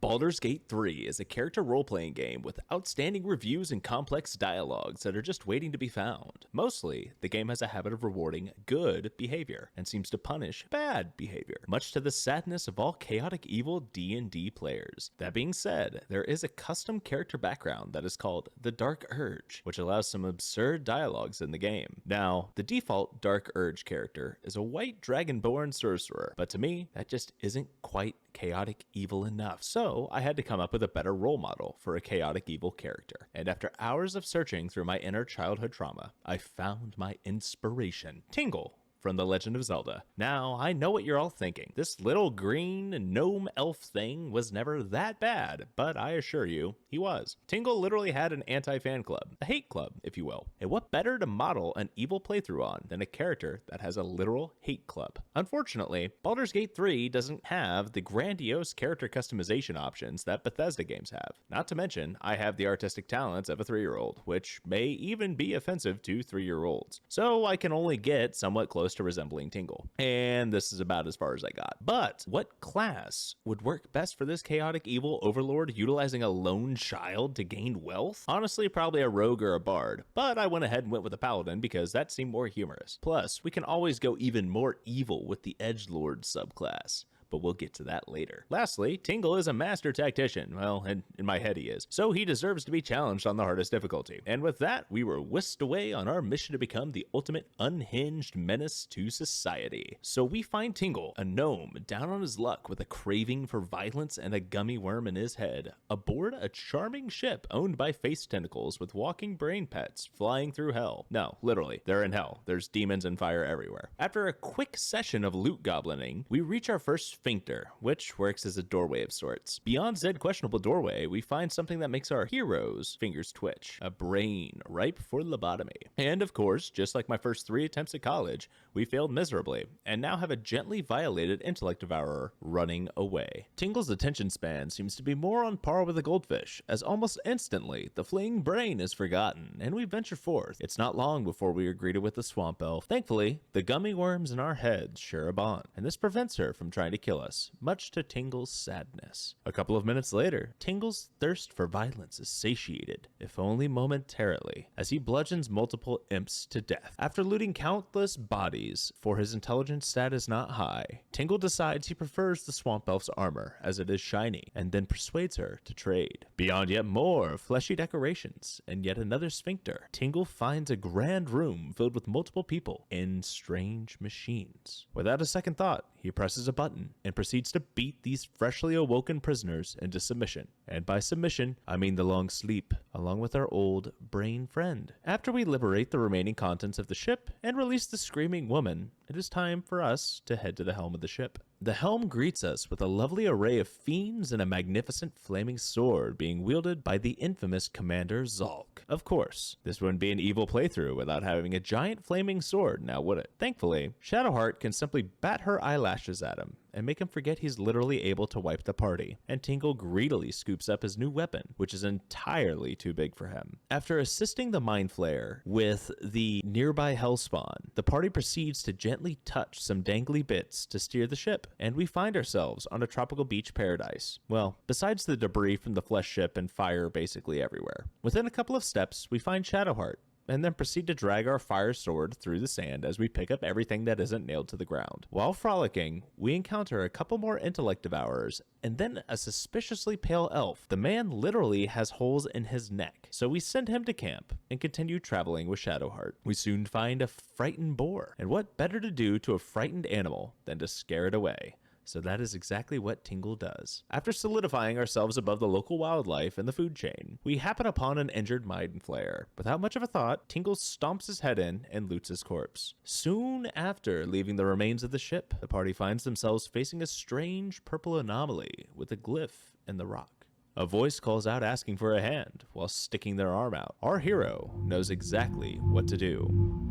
Baldur's Gate 3 is a character role-playing game with outstanding reviews and complex dialogues that are just waiting to be found. Mostly, the game has a habit of rewarding good behavior and seems to punish bad behavior, much to the sadness of all chaotic evil D&D players. That being said, there is a custom character background that is called the Dark Urge, which allows some absurd dialogues in the game. Now, the default Dark Urge character is a white dragonborn sorcerer, but to me, that just isn't quite chaotic evil enough. So I had to come up with a better role model for a chaotic evil character. And after hours of searching through my inner childhood trauma, I found my inspiration. Tingle from The Legend of Zelda. Now, I know what you're all thinking. This little green gnome elf thing was never that bad, but I assure you, he was. Tingle literally had an anti-fan club, a hate club, if you will. And what better to model an evil playthrough on than a character that has a literal hate club? Unfortunately, Baldur's Gate 3 doesn't have the grandiose character customization options that Bethesda games have. Not to mention, I have the artistic talents of a 3-year-old, which may even be offensive to 3-year-olds. So I can only get somewhat close to resembling Tingle. And this is about as far as I got. But what class would work best for this chaotic evil overlord utilizing a lone child to gain wealth? Honestly, probably a rogue or a bard, but I went ahead and went with a paladin because that seemed more humorous. Plus, we can always go even more evil with the edgelord subclass, but we'll get to that later. Lastly, Tingle is a master tactician. Well, in my head he is. So he deserves to be challenged on the hardest difficulty. And with that, we were whisked away on our mission to become the ultimate unhinged menace to society. So we find Tingle, a gnome, down on his luck with a craving for violence and a gummy worm in his head, aboard a charming ship owned by face tentacles with walking brain pets flying through hell. No, literally, they're in hell. There's demons and fire everywhere. After a quick session of loot goblining, we reach our first sphincter, which works as a doorway of sorts. Beyond said questionable doorway, we find something that makes our hero's fingers twitch, a brain ripe for lobotomy. And of course, just like my first 3 attempts at college, we failed miserably, and now have a gently violated intellect devourer running away. Tingle's attention span seems to be more on par with a goldfish, as almost instantly, the fleeing brain is forgotten, and we venture forth. It's not long before we are greeted with the swamp elf. Thankfully, the gummy worms in our heads share a bond, and this prevents her from trying to kill us, much to Tingle's sadness. A couple of minutes later, Tingle's thirst for violence is satiated, if only momentarily, as he bludgeons multiple imps to death. After looting countless bodies, for his intelligence stat is not high, Tingle decides he prefers the swamp elf's armor as it is shiny, and then persuades her to trade. Beyond yet more fleshy decorations and yet another sphincter, Tingle finds a grand room filled with multiple people in strange machines. Without a second thought, he presses a button and proceeds to beat these freshly awoken prisoners into submission. And by submission, I mean the long sleep, along with our old brain friend. After we liberate the remaining contents of the ship and release the screaming woman, it is time for us to head to the helm of the ship. The helm greets us with a lovely array of fiends and a magnificent flaming sword being wielded by the infamous Commander Zalk. Of course, this wouldn't be an evil playthrough without having a giant flaming sword, now would it? Thankfully, Shadowheart can simply bat her eyelashes at him and make him forget he's literally able to wipe the party, and Tingle greedily scoops up his new weapon, which is entirely too big for him. After assisting the Mind Flayer with the nearby Hellspawn, the party proceeds to gently touch some dangly bits to steer the ship, and we find ourselves on a tropical beach paradise. Well, besides the debris from the flesh ship and fire basically everywhere. Within a couple of steps, we find Shadowheart, and then proceed to drag our fire sword through the sand as we pick up everything that isn't nailed to the ground. While frolicking, we encounter a couple more intellect devourers, and then a suspiciously pale elf. The man literally has holes in his neck, so we send him to camp and continue traveling with Shadowheart. We soon find a frightened boar, and what better to do to a frightened animal than to scare it away? So that is exactly what Tingle does. After solidifying ourselves above the local wildlife and the food chain, we happen upon an injured Mind Flayer. Without much of a thought, Tingle stomps his head in and loots his corpse. Soon after leaving the remains of the ship, the party finds themselves facing a strange purple anomaly with a glyph in the rock. A voice calls out asking for a hand while sticking their arm out. Our hero knows exactly what to do.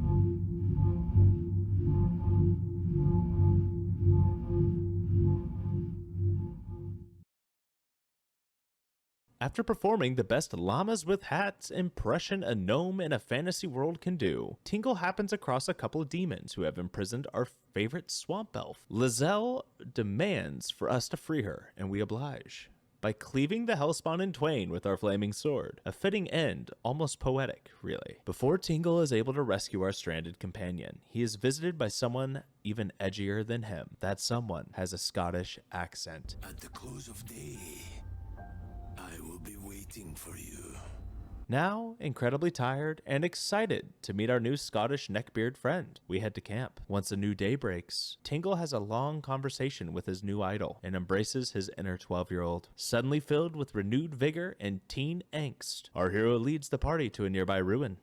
After performing the best llamas with hats impression a gnome in a fantasy world can do, Tingle happens across a couple of demons who have imprisoned our favorite swamp elf. Lizelle demands for us to free her, and we oblige. by cleaving the hellspawn in twain with our flaming sword. A fitting end, almost poetic, really. Before Tingle is able to rescue our stranded companion, he is visited by someone even edgier than him. That someone has a Scottish accent. At the close of day, I will be waiting for you. Now, incredibly tired and excited to meet our new Scottish neckbeard friend, we head to camp. Once a new day breaks, Tingle has a long conversation with his new idol and embraces his inner 12-year-old. Suddenly filled with renewed vigor and teen angst, our hero leads the party to a nearby ruin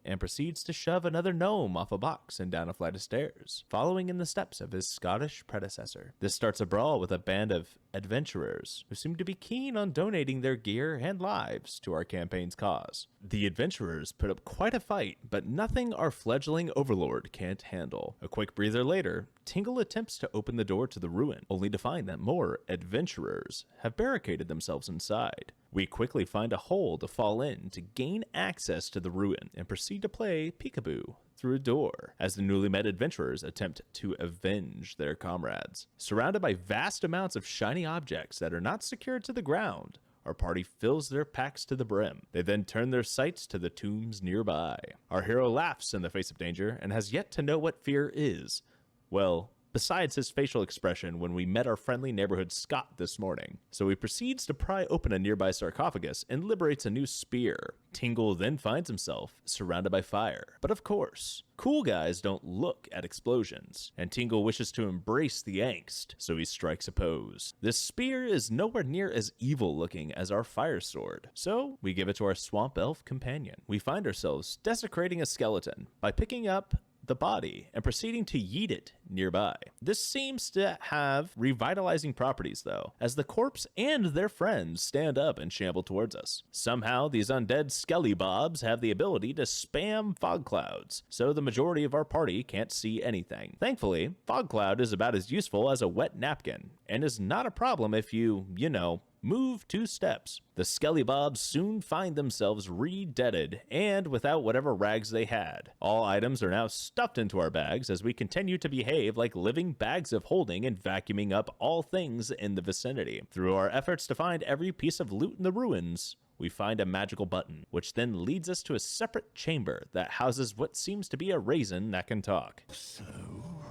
and proceeds to shove another gnome off a box and down a flight of stairs, following in the steps of his Scottish predecessor. This starts a brawl with a band of adventurers who seem to be keen on donating their gear and lives to our campaign's cause. The adventurers put up quite a fight, but nothing our fledgling overlord can't handle. A quick breather later, Tingle attempts to open the door to the ruin, only to find that more adventurers have barricaded themselves inside. We quickly find a hole to fall in to gain access to the ruin and proceed to play peekaboo through a door as the newly met adventurers attempt to avenge their comrades. Surrounded by vast amounts of shiny objects that are not secured to the ground, our party fills their packs to the brim. They then turn their sights to the tombs nearby. Our hero laughs in the face of danger and has yet to know what fear is. Well, besides his facial expression when we met our friendly neighborhood Scott this morning. So he proceeds to pry open a nearby sarcophagus and liberates a new spear. Tingle then finds himself surrounded by fire. But of course, cool guys don't look at explosions, and Tingle wishes to embrace the angst, so he strikes a pose. This spear is nowhere near as evil looking as our fire sword, so we give it to our swamp elf companion. We find ourselves desecrating a skeleton by picking up the body and proceeding to yeet it nearby. This seems to have revitalizing properties though, as the corpse and their friends stand up and shamble towards us. Somehow these undead skelly bobs have the ability to spam fog clouds, so the majority of our party can't see anything. Thankfully, fog cloud is about as useful as a wet napkin, and is not a problem if you know, move 2 steps. The skelly bobs soon find themselves re-deaded and without whatever rags they had. All items are now stuffed into our bags as we continue to behave like living bags of holding and vacuuming up all things in the vicinity. Through our efforts to find every piece of loot in the ruins, we find a magical button, which then leads us to a separate chamber that houses what seems to be a raisin that can talk. So,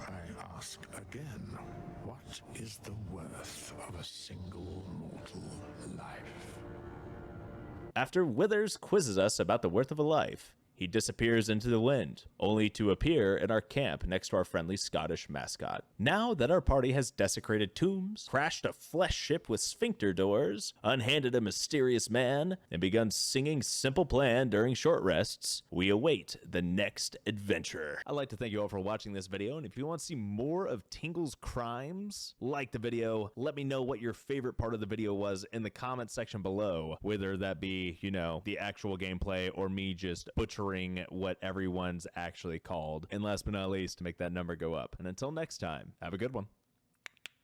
I ask again, what is the worth of a single mortal life? After Withers quizzes us about the worth of a life, he disappears into the wind, only to appear in our camp next to our friendly Scottish mascot. Now that our party has desecrated tombs, crashed a flesh ship with sphincter doors, unhanded a mysterious man, and begun singing Simple Plan during short rests, we await the next adventure. I'd like to thank you all for watching this video, and if you want to see more of Tingle's crimes, like the video, let me know what your favorite part of the video was in the comment section below, whether that be, the actual gameplay or me just butchering what everyone's actually called. And last but not least, to make that number go up. And until next time, have a good one.